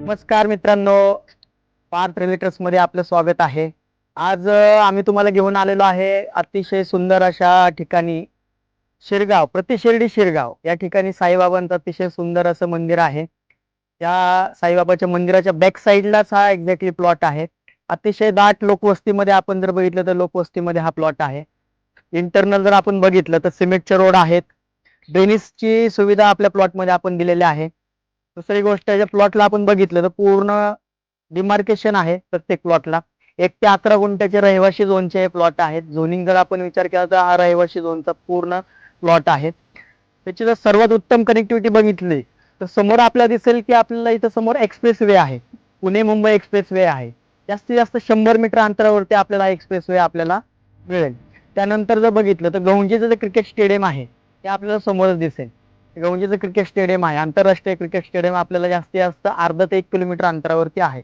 नमस्कार मित्रांनो, पार्थ रिलेटर्स मध्ये आपलं स्वागत आहे. आज आम्ही तुम्हाला घेऊन आलेलो आहे अतिशय सुंदर अशा ठिकाणी, शिरगाव, प्रतिशिर्डी शिरगाव या ठिकाणी साईबाबांचं अतिशय सुंदर असं मंदिर आहे. त्या साईबाबाच्या मंदिराच्या बॅक साईडलाच हा एक्झॅक्टली प्लॉट आहे. अतिशय दाट लोकवस्तीमध्ये आपण जर बघितलं तर लोकवस्तीमध्ये हा प्लॉट आहे. इंटरनल जर आपण बघितलं तर सिमेंटचे रोड आहेत. ड्रेनेजची सुविधा आपल्या प्लॉटमध्ये आपण दिलेली आहे. दुसरी गोष्ट, या प्लॉटला आपण बघितलं तर पूर्ण डिमार्केशन आहे. प्रत्येक प्लॉटला 1 ते 11 गुंठ्याचे रहिवासी झोनचे प्लॉट आहेत. झोनिंग जर आपण विचार केला तर हा रहिवासी झोनचा पूर्ण प्लॉट आहे. त्याची जर सर्वात उत्तम कनेक्टिव्हिटी बघितली तर समोर आपल्याला दिसेल की आपल्याला इथं समोर एक्सप्रेस वे आहे. पुणे मुंबई एक्सप्रेस वे आहे. जास्तीत जास्त 100 मीटर अंतरावरती आपल्याला एक्सप्रेस वे आपल्याला मिळेल. त्यानंतर जर बघितलं तर गौंजीचं जे क्रिकेट स्टेडियम आहे ते आपल्याला समोरच दिसेल. गौंजीचं क्रिकेट स्टेडियम आहे, आंतरराष्ट्रीय क्रिकेट स्टेडियम आपल्याला जास्तीत जास्त अर्धा ते 1 किलोमीटर अंतरावरती आहे.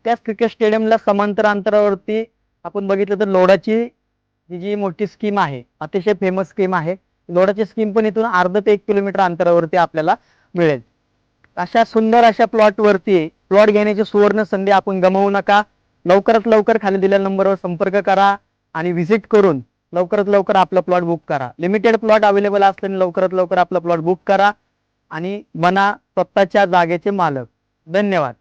त्याच क्रिकेट स्टेडियमला समांतर अंतरावरती आपण बघितलं तर लोडाची जी मोठी स्कीम आहे, अतिशय फेमस स्कीम आहे. लोडाची स्कीम पण इथून अर्धा ते 1 किलोमीटर अंतरावरती आपल्याला मिळेल. अशा सुंदर अशा प्लॉटवरती प्लॉट घेण्याची सुवर्ण संधी आपण गमावू नका. लवकरात लवकर खाली दिलेल्या नंबरवर संपर्क करा आणि व्हिजिट करून लवकरात लवकर आपला प्लॉट बुक करा. लिमिटेड प्लॉट अवेलेबल असल्याने लवकरात लवकर आपला प्लॉट बुक करा आणि बना स्वतःच्या जागेचे मालक. धन्यवाद.